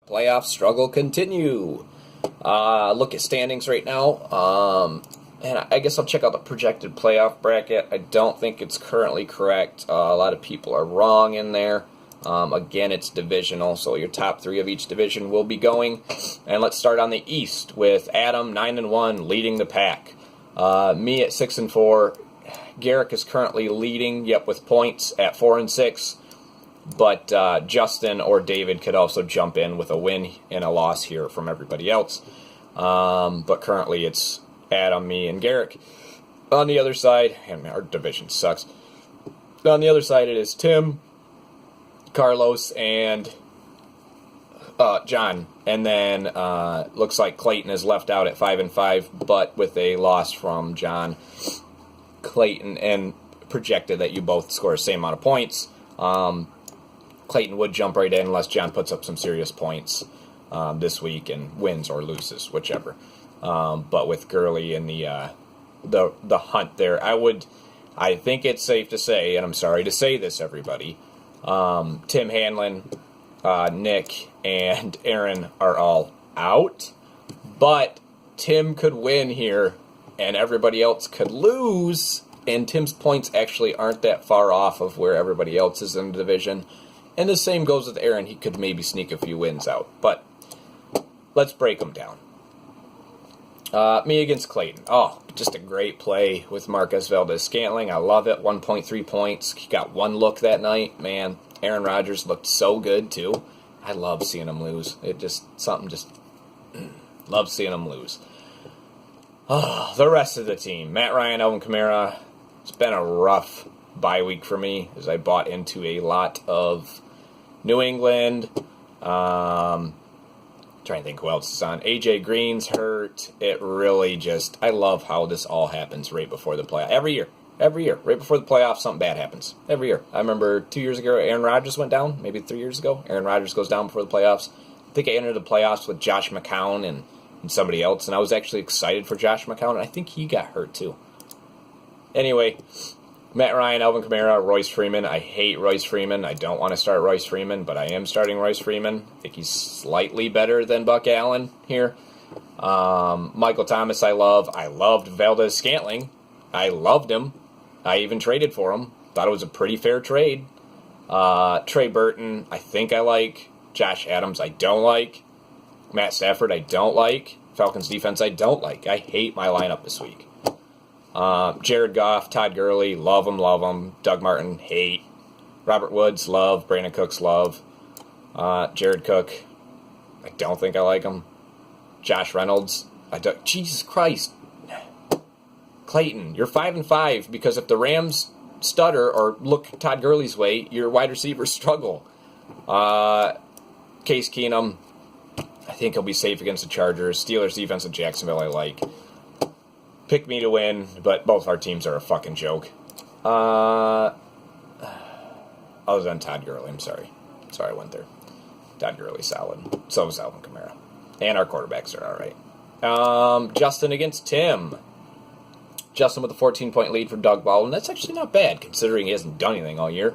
Playoff struggle continue. Look at standings right now. And I guess I'll check out the projected playoff bracket. I don't think it's currently correct. A lot of people are wrong in there. Again, it's divisional, so your top three of each division will be going. And let's start on the East with Adam 9-1 leading the pack. Me at 6-4. Garrick is currently leading, with points at 4-6. But Justin or David could also jump in with a win and a loss here from everybody else. But currently it's Adam, me, and Garrick. On the other side, and our division sucks. On the other side it is Tim, Carlos, and John. And then looks like Clayton is left out at 5-5, but with a loss from John. Clayton, and projected that you both score the same amount of points. Clayton would jump right in unless John puts up some serious points this week and wins or loses, whichever. But with Gurley in the hunt there, I think it's safe to say, and I'm sorry to say this, everybody, Tim Hanlon, Nick, and Aaron are all out. But Tim could win here, and everybody else could lose, and Tim's points actually aren't that far off of where everybody else is in the division. And the same goes with Aaron. He could maybe sneak a few wins out. But let's break them down. Me against Clayton. Oh, just a great play with Marquez Valdes-Scantling. I love it. 1.3 points. He got one look that night. Man, Aaron Rodgers looked so good, too. I love seeing him lose. Love seeing him lose. Oh, the rest of the team. Matt Ryan, Alvin Kamara. It's been a rough bye week for me as I bought into a lot of New England. Trying to think who else is on. AJ Green's hurt. It really just, I love how this all happens right before the playoff. Every year, right before the playoffs, something bad happens. Every year. I remember 2 years ago, Aaron Rodgers went down. Maybe 3 years ago, Aaron Rodgers goes down before the playoffs. I think I entered the playoffs with Josh McCown and somebody else, and I was actually excited for Josh McCown, and I think he got hurt too. Anyway, Matt Ryan, Alvin Kamara, Royce Freeman. I hate Royce Freeman. I don't want to start Royce Freeman, but I am starting Royce Freeman. I think he's slightly better than Buck Allen here. Michael Thomas I love. I loved Valdes-Scantling. I loved him. I even traded for him. Thought it was a pretty fair trade. Trey Burton, I think I like. Josh Adams, I don't like. Matt Stafford, I don't like. Falcons defense, I don't like. I hate my lineup this week. Jared Goff, Todd Gurley, love him. Doug Martin, hate. Robert Woods, love. Brandon Cooks, love. Jared Cook, I don't think I like him. Josh Reynolds, I don't. Jesus Christ. Clayton, you're 5-5 because if the Rams stutter or look Todd Gurley's way, your wide receivers struggle. Case Keenum, I think he'll be safe against the Chargers. Steelers defense at Jacksonville, I like. Pick me to win, but both our teams are a fucking joke. Other than Todd Gurley, I'm sorry. Sorry I went there. Todd Gurley, solid. So is Alvin Kamara. And our quarterbacks are alright. Justin against Tim. Justin with a 14-point lead for Doug Baldwin. That's actually not bad, considering he hasn't done anything all year.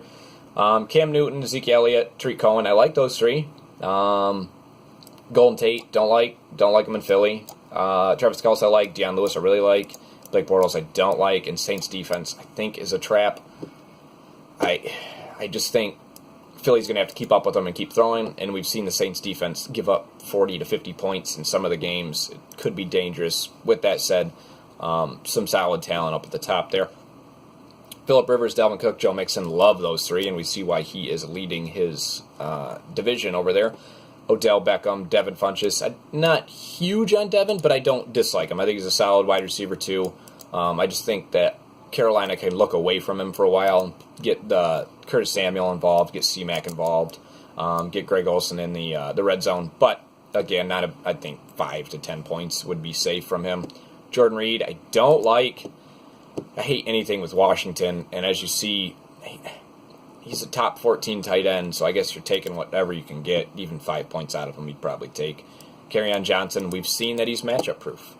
Cam Newton, Zeke Elliott, Tariq Cohen. I like those three. Golden Tate, don't like him in Philly. Travis Kelce I like. Deion Lewis I really like. Blake Bortles I don't like. And Saints defense I think is a trap. I just think Philly's going to have to keep up with them and keep throwing. And we've seen the Saints defense give up 40 to 50 points in some of the games. It could be dangerous. With that said, some solid talent up at the top there. Phillip Rivers, Dalvin Cook, Joe Mixon, love those three. And we see why he is leading his division over there. Odell Beckham, Devin Funchess. I'm not huge on Devin, but I don't dislike him. I think he's a solid wide receiver, too. I just think that Carolina can look away from him for a while and get Curtis Samuel involved, get C-Mac involved, get Greg Olsen in the red zone. But, again, I think 5 to 10 points would be safe from him. Jordan Reed, I don't like. I hate anything with Washington, and as you see, he's a top 14 tight end, so I guess you're taking whatever you can get. Even 5 points out of him, you'd probably take. Kerryon Johnson, we've seen that he's matchup proof.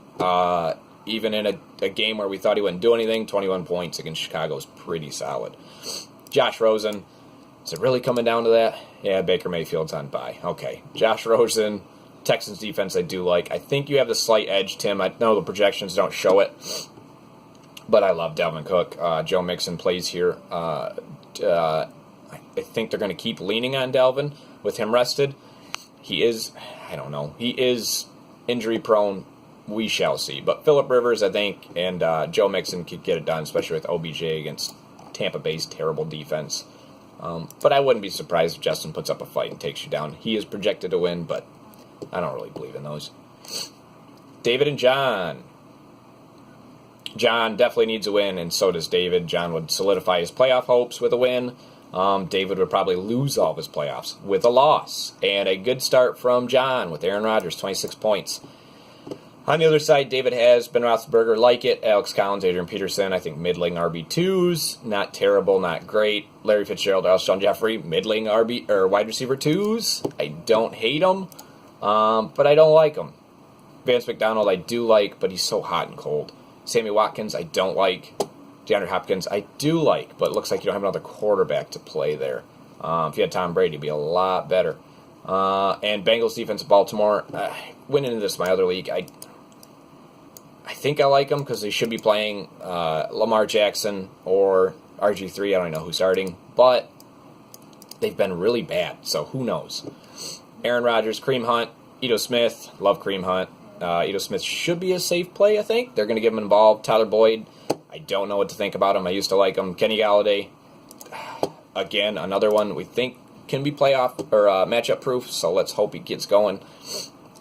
Even in a game where we thought he wouldn't do anything, 21 points against Chicago is pretty solid. Josh Rosen, Is it really coming down to that? Yeah, Baker Mayfield's on bye. Okay. Josh Rosen, Texans defense I do like. I think you have the slight edge, Tim. I know the projections don't show it, but I love Dalvin Cook. Joe Mixon plays here. I think they're going to keep leaning on Dalvin with him rested. He is, I don't know, he is injury prone. We shall see. But Phillip Rivers, I think, and Joe Mixon could get it done, especially with OBJ against Tampa Bay's terrible defense. But I wouldn't be surprised if Justin puts up a fight and takes you down. He is projected to win, but I don't really believe in those. David and John. John definitely needs a win, and so does David. John would solidify his playoff hopes with a win. David would probably lose all of his playoffs with a loss. And a good start from John with Aaron Rodgers, 26 points. On the other side, David has Ben Roethlisberger, like it. Alex Collins, Adrian Peterson, I think middling RB2s. Not terrible, not great. Larry Fitzgerald, Alshon Jeffrey, middling RB or wide receiver 2s. I don't hate them, but I don't like them. Vance McDonald, I do like, but he's so hot and cold. Sammy Watkins, I don't like. DeAndre Hopkins, I do like, but it looks like you don't have another quarterback to play there. If you had Tom Brady, it'd be a lot better. And Bengals defense of Baltimore, went into this my other league. I think I like them because they should be playing Lamar Jackson or RG3. I don't know who's starting, but they've been really bad, so who knows. Aaron Rodgers, Kareem Hunt, Ito Smith, love Kareem Hunt. Ito Smith should be a safe play, I think. They're going to give him involved. Tyler Boyd, I don't know what to think about him. I used to like him. Kenny Galladay, again, another one we think can be playoff or matchup proof, so let's hope he gets going.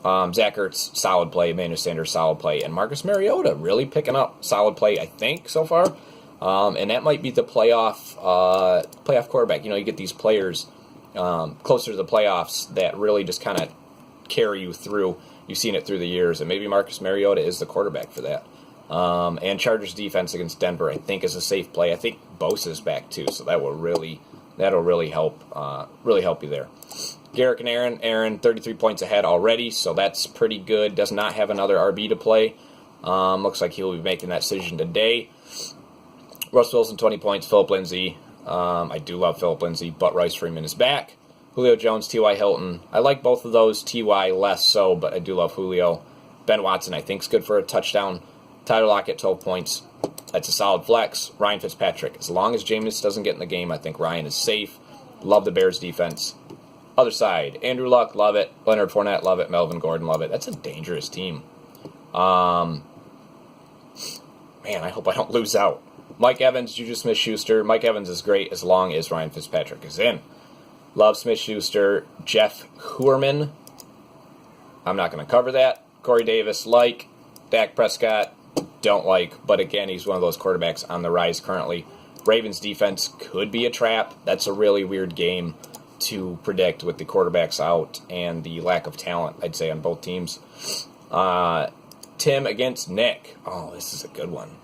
Zach Ertz, solid play. Emmanuel Sanders, solid play. And Marcus Mariota really picking up solid play, I think, so far. And that might be the playoff quarterback. You know, you get these players closer to the playoffs that really just kind of carry you through. You've seen it through the years, and maybe Marcus Mariota is the quarterback for that. And Chargers defense against Denver, I think, is a safe play. I think Bosa's back too, so that'll really help you there. Garrick and Aaron 33 points ahead already, so that's pretty good. Does not have another RB to play. Looks like he'll be making that decision today. Russ Wilson 20 points. Philip Lindsay, I do love Philip Lindsay, but Royce Freeman is back. Julio Jones, T.Y. Hilton. I like both of those. T.Y. less so, but I do love Julio. Ben Watson, I think, is good for a touchdown. Tyler Lockett, 12 points. That's a solid flex. Ryan Fitzpatrick. As long as Jameis doesn't get in the game, I think Ryan is safe. Love the Bears defense. Other side, Andrew Luck, love it. Leonard Fournette, love it. Melvin Gordon, love it. That's a dangerous team. Man, I hope I don't lose out. Mike Evans, Juju Smith-Schuster. Mike Evans is great as long as Ryan Fitzpatrick is in. Love Smith-Schuster. Jeff Heuerman. I'm not going to cover that. Corey Davis, like. Dak Prescott, don't like. But again, he's one of those quarterbacks on the rise currently. Ravens defense could be a trap. That's a really weird game to predict with the quarterbacks out and the lack of talent, I'd say, on both teams. Tim against Nick. Oh, this is a good one.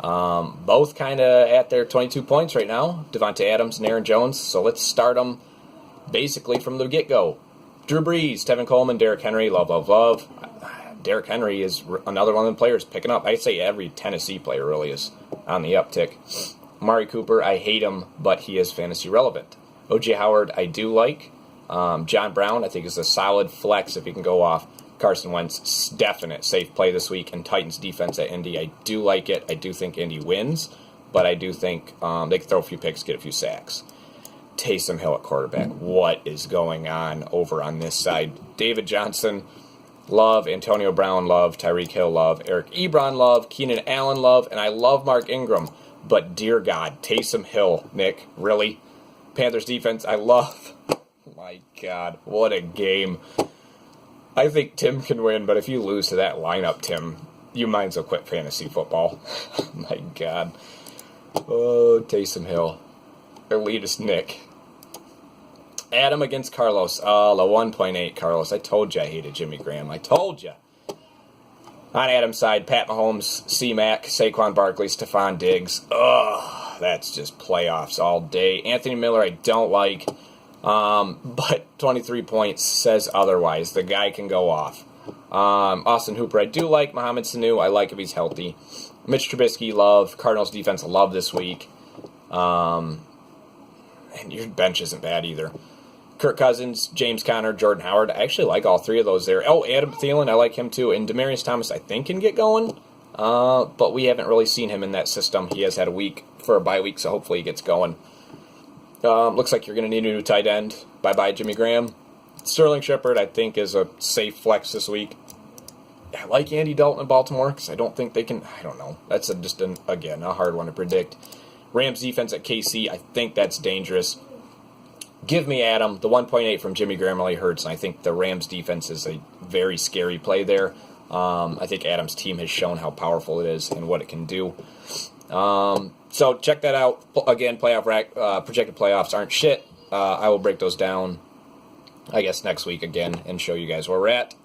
Both kind of at their 22 points right now. Devontae Adams and Aaron Jones. So let's start them basically from the get-go. Drew Brees, Tevin Coleman, Derrick Henry, love. Derrick Henry is another one of the players picking up. I'd say every Tennessee player really is on the uptick. Amari Cooper, I hate him, but he is fantasy relevant. O.J. Howard, I do like. John Brown, I think, is a solid flex if he can go off. Carson Wentz, definite safe play this week. And Titans defense at Indy, I do like it. I do think Indy wins, but I do think they can throw a few picks, get a few sacks. Taysom Hill at quarterback. What is going on over on this side? David Johnson, love. Antonio Brown, love. Tyreek Hill, love. Eric Ebron, love. Keenan Allen, love. And I love Mark Ingram. But dear God, Taysom Hill, Nick, really? Panthers defense, I love. My God, what a game. I think Tim can win, but if you lose to that lineup, Tim, you might as well quit fantasy football. My God. Oh, Taysom Hill. Elitist Nick. Adam against Carlos. Oh, the 1.8 Carlos. I told you I hated Jimmy Graham. I told you. On Adam's side, Pat Mahomes, C-Mac, Saquon Barkley, Stephon Diggs. Ugh, that's just playoffs all day. Anthony Miller, I don't like. But 23 points says otherwise. The guy can go off. Austin Hooper, I do like. Mohamed Sanu, I like if he's healthy. Mitch Trubisky, love. Cardinals defense, love this week. and your bench isn't bad either. Kirk Cousins, James Conner, Jordan Howard. I actually like all three of those there. Oh, Adam Thielen, I like him too. And Demaryius Thomas, I think, can get going. But we haven't really seen him in that system. He has had a week for a bye week, so hopefully he gets going. Looks like you're going to need a new tight end. Bye-bye, Jimmy Graham. Sterling Shepard, I think, is a safe flex this week. I like Andy Dalton in Baltimore because I don't think they can. I don't know. That's again, a hard one to predict. Rams defense at KC, I think that's dangerous. Give me Adam. The 1.8 from Jimmy Graham really hurts, and I think the Rams defense is a very scary play there. I think Adam's team has shown how powerful it is and what it can do. So check that out. Again, projected playoffs aren't shit. I will break those down, I guess, next week again and show you guys where we're at.